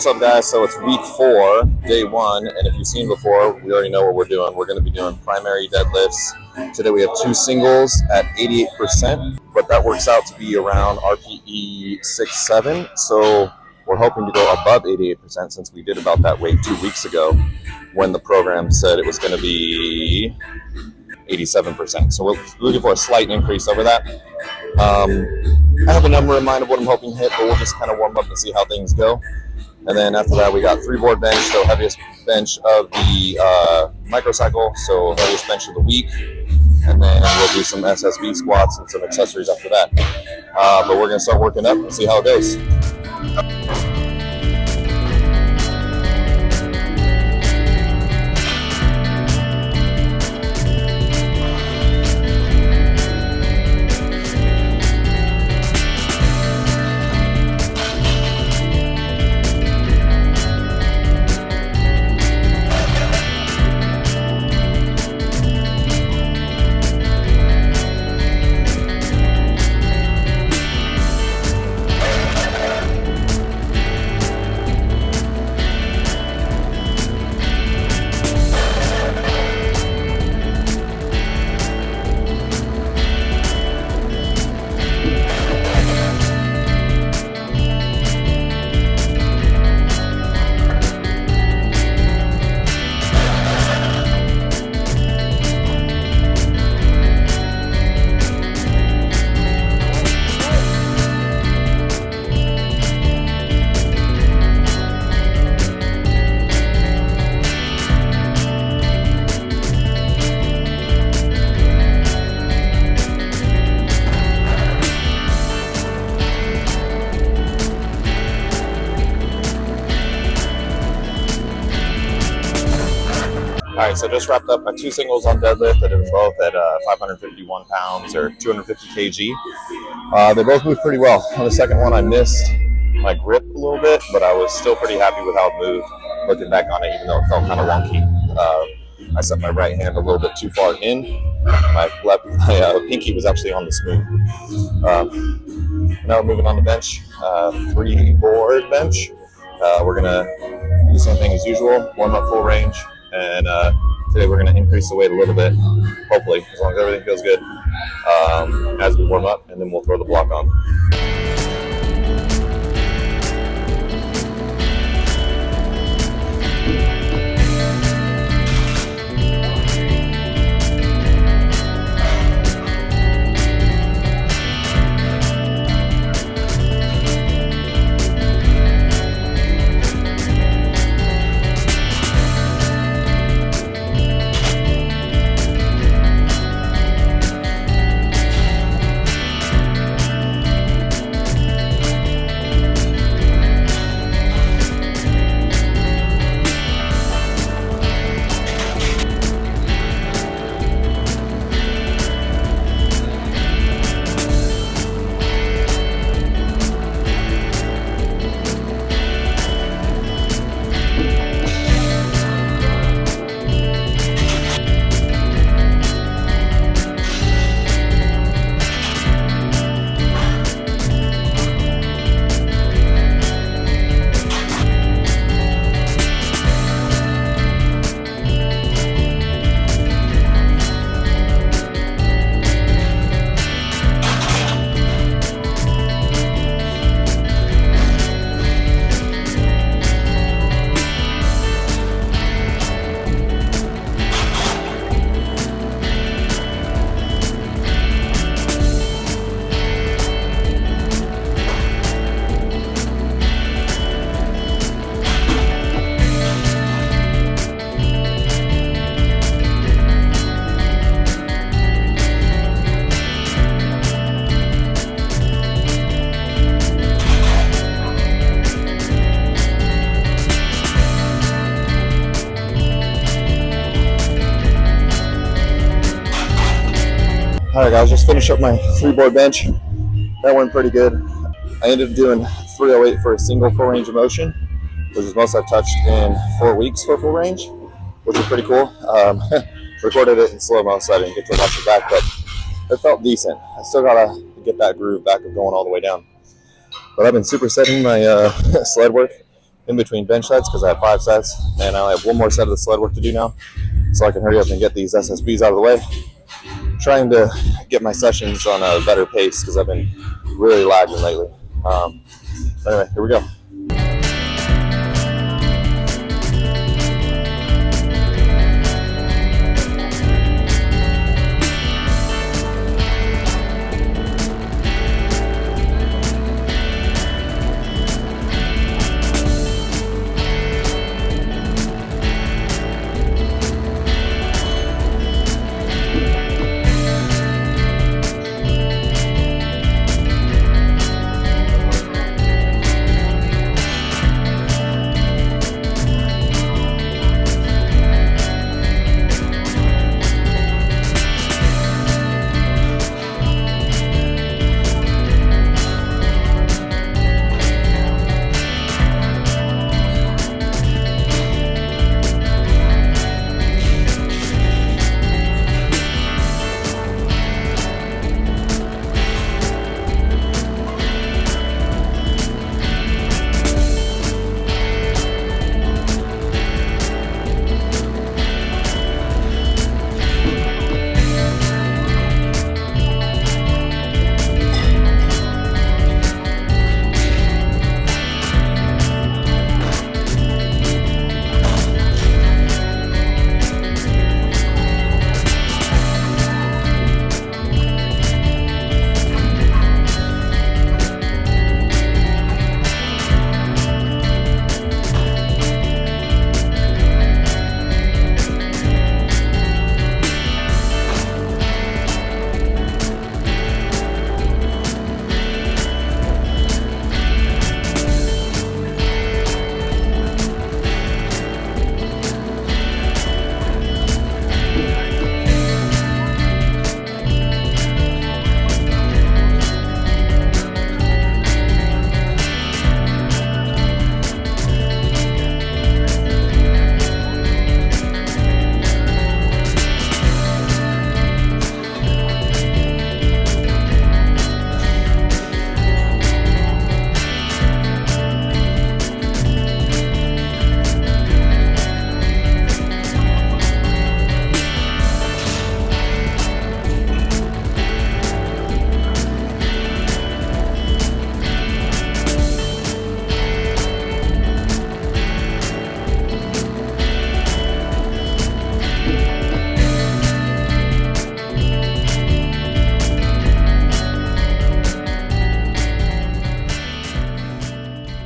What's up, guys? So it's week 4, day 1, and if you've seen before, we already know what we're doing. We're going to be doing primary deadlifts. Today we have 2 singles at 88%, but that works out to be around RPE 6-7. So we're hoping to go above 88% since we did about that weight 2 weeks ago when the program said it was going to be 87%. So we're looking for a slight increase over that. I have a number in mind of what I'm hoping to hit, but we'll just kind of warm up and see how things go. And then after that, we got 3 board bench, so heaviest bench of the microcycle, so heaviest bench of the week. And then we'll do some SSB squats and some accessories after that. But we're going to start working up and see how it goes. All right, so just wrapped up my 2 singles on deadlift. I did them both at 551 pounds or 250 kg. They both moved pretty well. On the second one, I missed my grip a little bit, but I was still pretty happy with how it moved. Looking back on it, even though it felt kind of wonky, I set my right hand a little bit too far in. My pinky was actually on the spoon. Now we're moving on to bench, 3 board bench. We're gonna do the same thing as usual, warm up full range. And today we're going to increase the weight a little bit, hopefully, as long as everything feels good, as we warm up, and then we'll throw the block on. All right, guys, just finished up my 3 board bench. That went pretty good. I ended up doing 308 for a single full range of motion, which is most I've touched in 4 weeks for full range, which is pretty cool. Recorded it in slow-mo, so I didn't get to watch it back, but it felt decent. I still gotta get that groove back of going all the way down. But I've been supersetting my sled work in between bench sets because I have 5 sets, and I only have one more set of the sled work to do now, so I can hurry up and get these SSBs out of the way. Trying to get my sessions on a better pace because I've been really lagging lately. Anyway, here we go.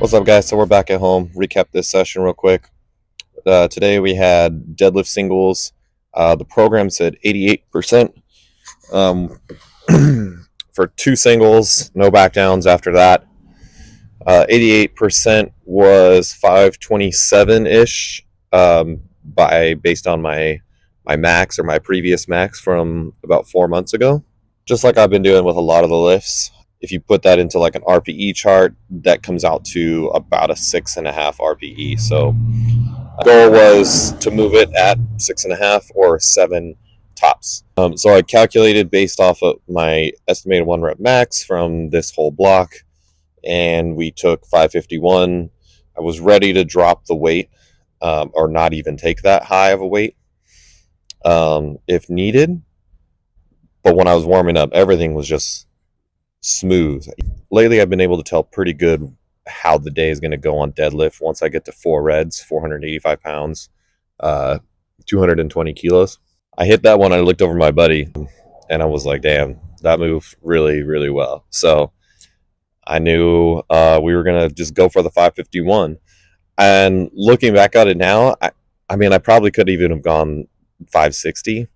What's up, guys? So we're back at home. Recap this session real quick. Today we had deadlift singles. The program said 88% for 2 singles, no back downs after that. 88% was 527-ish based on my max or my previous max from about 4 months ago. Just like I've been doing with a lot of the lifts. If you put that into like an RPE chart, that comes out to about a 6.5 RPE. So the goal was to move it at 6.5 or 7 tops. So I calculated based off of my estimated 1 rep max from this whole block, and we took 551. I was ready to drop the weight or not even take that high of a weight if needed. But when I was warming up, everything was just smooth. Lately, I've been able to tell pretty good how the day is going to go on deadlift once I get to 4 reds, 485 pounds, 220 kilos. I hit that one. I looked over my buddy and I was like, damn, that moved really, really well. So I knew we were going to just go for the 551. And looking back at it now, I mean, I probably could even have gone 560.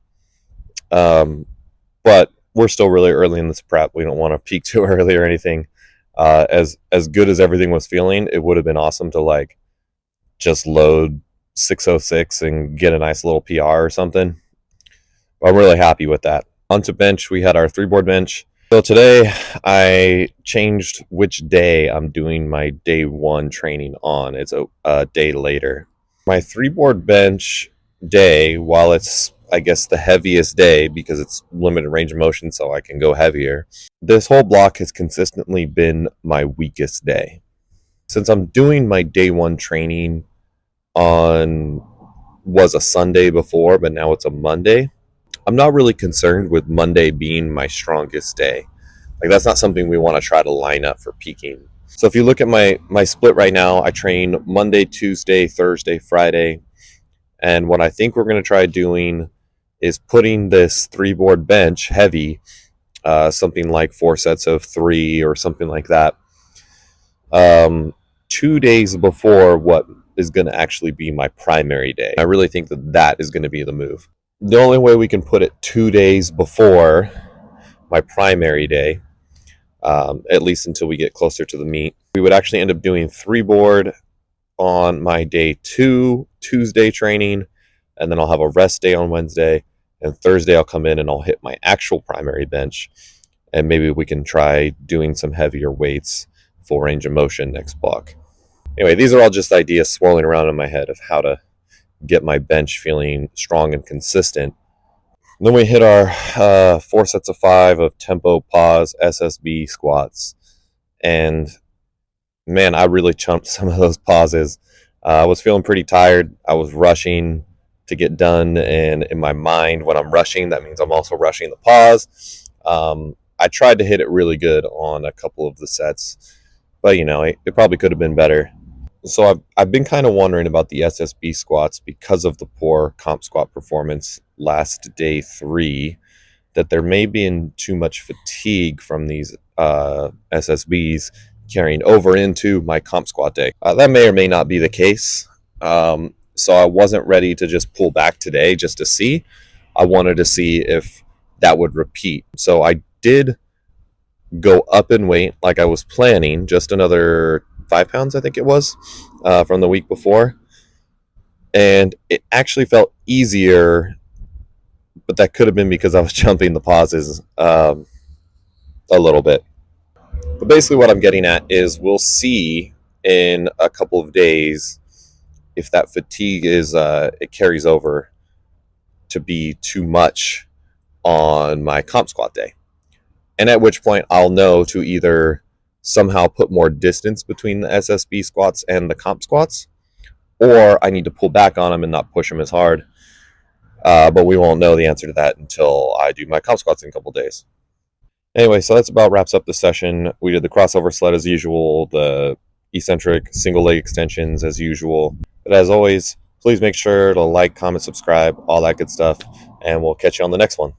But we're still really early in this prep. We don't want to peak too early or anything. As good as everything was feeling, it would have been awesome to like just load 606 and get a nice little PR or something. But I'm really happy with that. Onto bench, we had our 3-board bench. So today I changed which day I'm doing my day 1 training on. It's a day later. My 3-board bench day, while it's I guess the heaviest day because it's limited range of motion, so I can go heavier. This whole block has consistently been my weakest day. Since I'm doing my day one training on was a Sunday before, but now it's a Monday, I'm not really concerned with Monday being my strongest day. Like that's not something we want to try to line up for peaking. So if you look at my split right now, I train Monday, Tuesday, Thursday, Friday, and what I think we're going to try doing is putting this 3 board bench heavy, something like 4 sets of 3 or something like that, 2 days before what is going to actually be my primary day. I really think that that is going to be the move. The only way we can put it 2 days before my primary day, at least until we get closer to the meet, we would actually end up doing 3 board on my day 2 Tuesday training, and then I'll have a rest day on Wednesday, and Thursday I'll come in and I'll hit my actual primary bench, and maybe we can try doing some heavier weights, full range of motion next block. Anyway, these are all just ideas swirling around in my head of how to get my bench feeling strong and consistent. And then we hit our 4 sets of 5 of tempo pause SSB squats, and man, I really chumped some of those pauses. I was feeling pretty tired. I was rushing to get done, and in my mind, when I'm rushing, that means I'm also rushing the pause. I tried to hit it really good on a couple of the sets, but it probably could have been better. So I've been kind of wondering about the SSB squats because of the poor comp squat performance last day 3, that there may be too much fatigue from these SSBs carrying over into my comp squat day. That may or may not be the case. So I wasn't ready to just pull back today just to see. I wanted to see if that would repeat. So I did go up in weight like I was planning, just another 5 pounds, I think it was, from the week before. And it actually felt easier, but that could have been because I was jumping the pauses a little bit. But basically what I'm getting at is we'll see in a couple of days if that fatigue is it carries over to be too much on my comp squat day. And at which point I'll know to either somehow put more distance between the SSB squats and the comp squats, or I need to pull back on them and not push them as hard. But we won't know the answer to that until I do my comp squats in a couple days. Anyway, so that's about wraps up the session. We did the crossover sled as usual, the eccentric single leg extensions as usual. But as always, please make sure to like, comment, subscribe, all that good stuff, and we'll catch you on the next one.